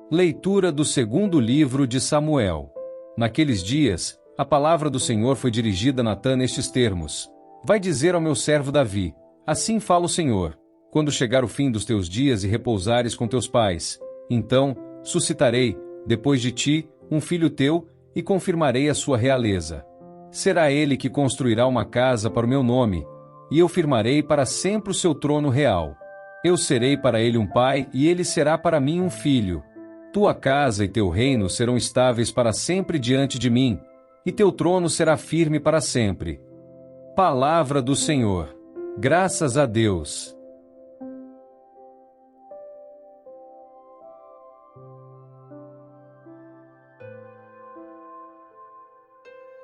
Leitura do segundo livro de Samuel. Naqueles dias, a palavra do Senhor foi dirigida a Natã nestes termos: Vai dizer ao meu servo Davi: Assim fala o Senhor, quando chegar o fim dos teus dias e repousares com teus pais, então suscitarei, depois de ti, um filho teu, e confirmarei a sua realeza. Será ele que construirá uma casa para o meu nome, e eu firmarei para sempre o seu trono real. Eu serei para ele um pai, e ele será para mim um filho. Tua casa e teu reino serão estáveis para sempre diante de mim, e teu trono será firme para sempre. Palavra do Senhor. Graças a Deus.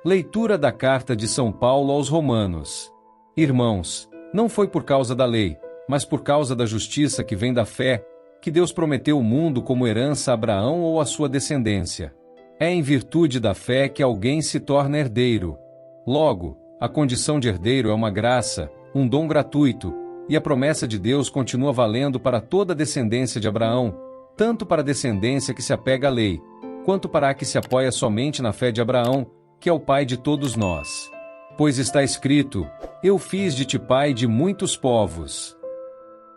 Leitura da Carta de São Paulo aos Romanos. Irmãos, não foi por causa da lei, mas por causa da justiça que vem da fé, que Deus prometeu o mundo como herança a Abraão ou a sua descendência. É em virtude da fé que alguém se torna herdeiro. Logo, a condição de herdeiro é uma graça, um dom gratuito, e a promessa de Deus continua valendo para toda a descendência de Abraão, tanto para a descendência que se apega à lei, quanto para a que se apoia somente na fé de Abraão, que é o pai de todos nós. Pois está escrito: Eu fiz de ti pai de muitos povos.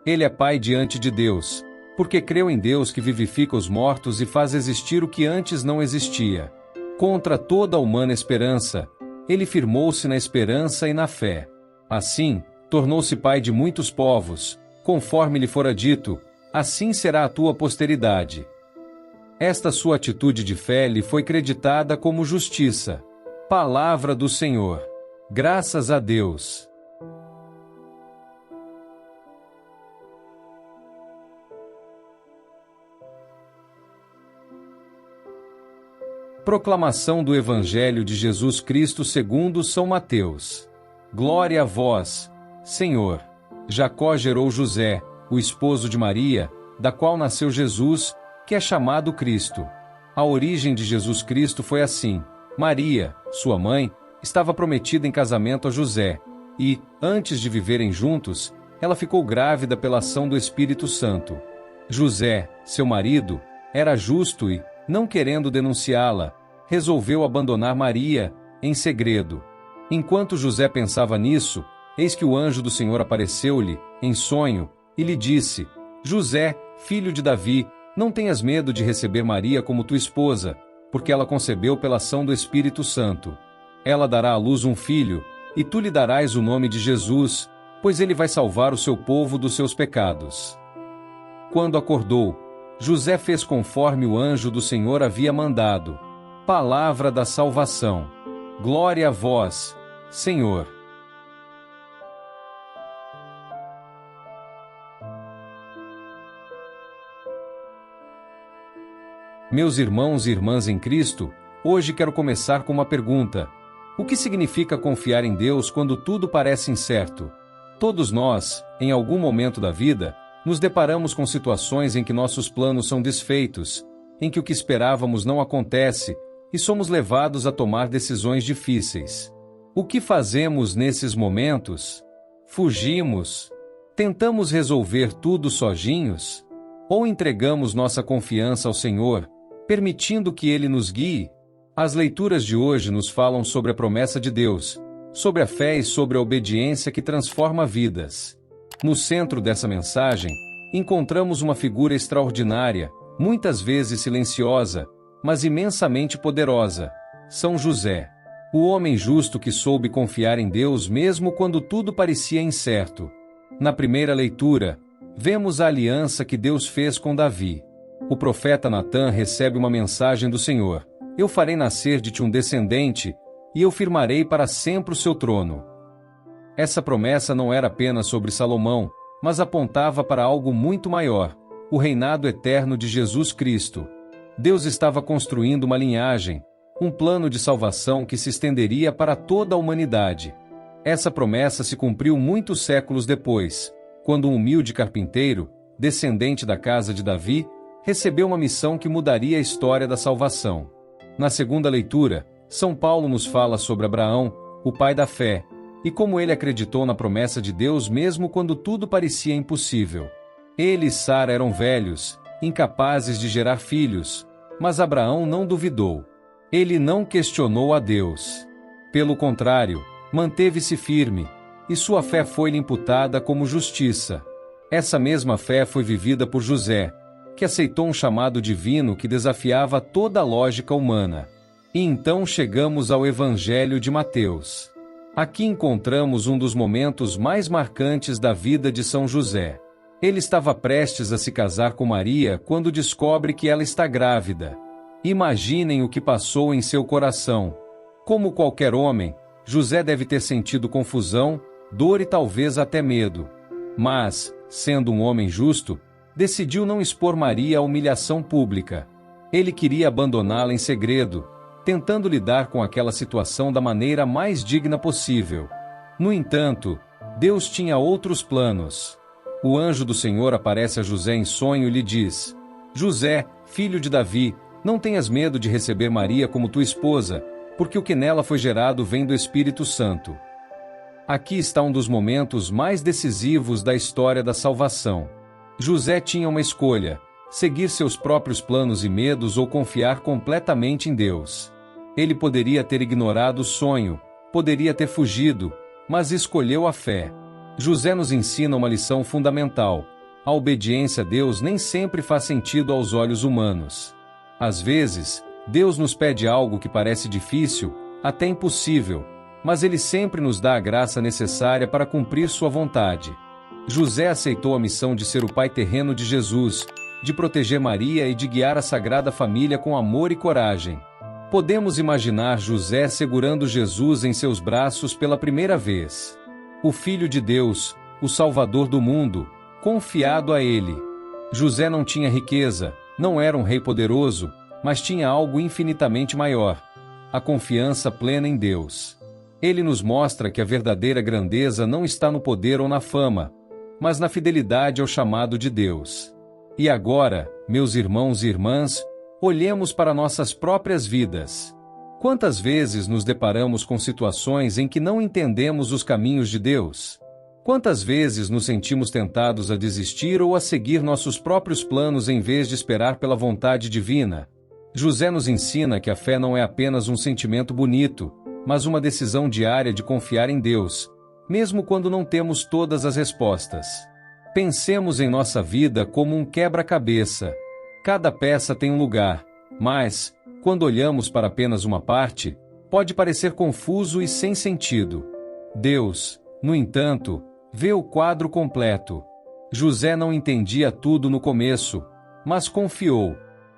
Ele é pai diante de Deus, porque creu em Deus que vivifica os mortos e faz existir o que antes não existia. Contra toda a humana esperança, ele firmou-se na esperança e na fé. Assim, tornou-se pai de muitos povos, conforme lhe fora dito: assim será a tua posteridade. Esta sua atitude de fé lhe foi creditada como justiça. Palavra do Senhor. Graças a Deus. Proclamação do Evangelho de Jesus Cristo segundo São Mateus. Glória a vós, Senhor. Jacó gerou José, o esposo de Maria, da qual nasceu Jesus, que é chamado Cristo. A origem de Jesus Cristo foi assim: Maria, sua mãe, estava prometida em casamento a José, e, antes de viverem juntos, ela ficou grávida pela ação do Espírito Santo. José, seu marido, era justo e, não querendo denunciá-la, resolveu abandonar Maria, em segredo. Enquanto José pensava nisso, eis que o anjo do Senhor apareceu-lhe, em sonho, e lhe disse: José, filho de Davi, não tenhas medo de receber Maria como tua esposa, porque ela concebeu pela ação do Espírito Santo. Ela dará à luz um filho, e tu lhe darás o nome de Jesus, pois ele vai salvar o seu povo dos seus pecados. Quando acordou, José fez conforme o anjo do Senhor havia mandado. Palavra da salvação. Glória a vós, Senhor. Meus irmãos e irmãs em Cristo, hoje quero começar com uma pergunta. O que significa confiar em Deus quando tudo parece incerto? Todos nós, em algum momento da vida, nos deparamos com situações em que nossos planos são desfeitos, em que o que esperávamos não acontece e somos levados a tomar decisões difíceis. O que fazemos nesses momentos? Fugimos? Tentamos resolver tudo sozinhos? Ou entregamos nossa confiança ao Senhor, permitindo que Ele nos guie? As leituras de hoje nos falam sobre a promessa de Deus, sobre a fé e sobre a obediência que transforma vidas. No centro dessa mensagem, encontramos uma figura extraordinária, muitas vezes silenciosa, mas imensamente poderosa: São José. O homem justo que soube confiar em Deus mesmo quando tudo parecia incerto. Na primeira leitura, vemos a aliança que Deus fez com Davi. O profeta Natã recebe uma mensagem do Senhor: Eu farei nascer de ti um descendente, e eu firmarei para sempre o seu trono. Essa promessa não era apenas sobre Salomão, mas apontava para algo muito maior: o reinado eterno de Jesus Cristo. Deus estava construindo uma linhagem, um plano de salvação que se estenderia para toda a humanidade. Essa promessa se cumpriu muitos séculos depois, quando um humilde carpinteiro, descendente da casa de Davi, recebeu uma missão que mudaria a história da salvação. Na segunda leitura, São Paulo nos fala sobre Abraão, o pai da fé, e como ele acreditou na promessa de Deus mesmo quando tudo parecia impossível. Ele e Sara eram velhos, incapazes de gerar filhos, mas Abraão não duvidou. Ele não questionou a Deus. Pelo contrário, manteve-se firme, e sua fé foi-lhe imputada como justiça. Essa mesma fé foi vivida por José, que aceitou um chamado divino que desafiava toda a lógica humana. E então chegamos ao Evangelho de Mateus. Aqui encontramos um dos momentos mais marcantes da vida de São José. Ele estava prestes a se casar com Maria quando descobre que ela está grávida. Imaginem o que passou em seu coração. Como qualquer homem, José deve ter sentido confusão, dor e talvez até medo. Mas, sendo um homem justo, decidiu não expor Maria à humilhação pública. Ele queria abandoná-la em segredo, tentando lidar com aquela situação da maneira mais digna possível. No entanto, Deus tinha outros planos. O anjo do Senhor aparece a José em sonho e lhe diz: José, filho de Davi, não tenhas medo de receber Maria como tua esposa, porque o que nela foi gerado vem do Espírito Santo. Aqui está um dos momentos mais decisivos da história da salvação. José tinha uma escolha: seguir seus próprios planos e medos ou confiar completamente em Deus. Ele poderia ter ignorado o sonho, poderia ter fugido, mas escolheu a fé. José nos ensina uma lição fundamental: a obediência a Deus nem sempre faz sentido aos olhos humanos. Às vezes, Deus nos pede algo que parece difícil, até impossível, mas Ele sempre nos dá a graça necessária para cumprir sua vontade. José aceitou a missão de ser o pai terreno de Jesus, de proteger Maria e de guiar a Sagrada Família com amor e coragem. Podemos imaginar José segurando Jesus em seus braços pela primeira vez. O Filho de Deus, o Salvador do mundo, confiado a Ele. José não tinha riqueza, não era um rei poderoso, mas tinha algo infinitamente maior: a confiança plena em Deus. Ele nos mostra que a verdadeira grandeza não está no poder ou na fama, mas na fidelidade ao chamado de Deus. E agora, meus irmãos e irmãs, olhemos para nossas próprias vidas. Quantas vezes nos deparamos com situações em que não entendemos os caminhos de Deus? Quantas vezes nos sentimos tentados a desistir ou a seguir nossos próprios planos em vez de esperar pela vontade divina? José nos ensina que a fé não é apenas um sentimento bonito, mas uma decisão diária de confiar em Deus, mesmo quando não temos todas as respostas. Pensemos em nossa vida como um quebra-cabeça. Cada peça tem um lugar, mas, quando olhamos para apenas uma parte, pode parecer confuso e sem sentido. Deus, no entanto, vê o quadro completo. José não entendia tudo no começo, mas confiou.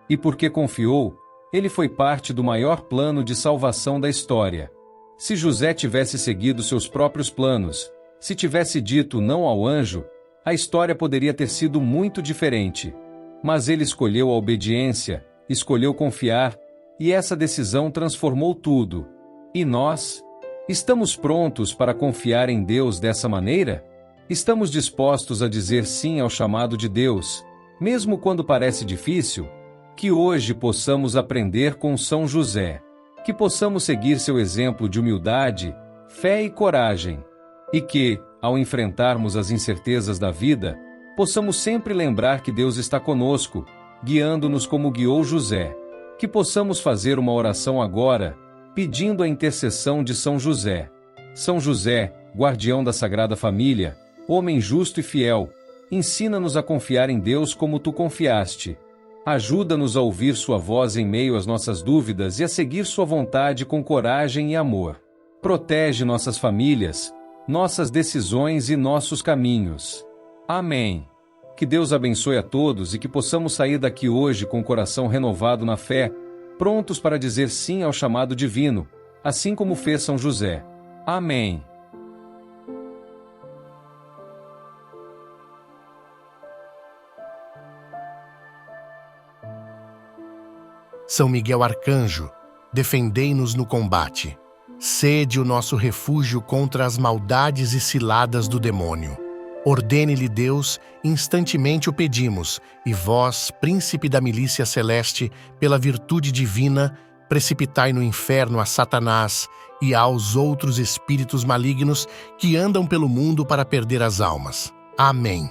E porque confiou, ele foi parte do maior plano de salvação da história. Se José tivesse seguido seus próprios planos, se tivesse dito não ao anjo, a história poderia ter sido muito diferente. Mas ele escolheu a obediência, escolheu confiar, e essa decisão transformou tudo. E nós? Estamos prontos para confiar em Deus dessa maneira? Estamos dispostos a dizer sim ao chamado de Deus, mesmo quando parece difícil? Que hoje possamos aprender com São José. Que possamos seguir seu exemplo de humildade, fé e coragem. E que, ao enfrentarmos as incertezas da vida, possamos sempre lembrar que Deus está conosco, guiando-nos como guiou José. Que possamos fazer uma oração agora, pedindo a intercessão de São José. São José, guardião da Sagrada Família, homem justo e fiel, ensina-nos a confiar em Deus como tu confiaste. Ajuda-nos a ouvir sua voz em meio às nossas dúvidas e a seguir sua vontade com coragem e amor. Protege nossas famílias, nossas decisões e nossos caminhos. Amém. Que Deus abençoe a todos e que possamos sair daqui hoje com o coração renovado na fé, prontos para dizer sim ao chamado divino, assim como fez São José. Amém. São Miguel Arcanjo, defendei-nos no combate. Sede o nosso refúgio contra as maldades e ciladas do demônio. Ordene-lhe Deus, instantemente o pedimos, e vós, príncipe da milícia celeste, pela virtude divina, precipitai no inferno a Satanás e aos outros espíritos malignos que andam pelo mundo para perder as almas. Amém.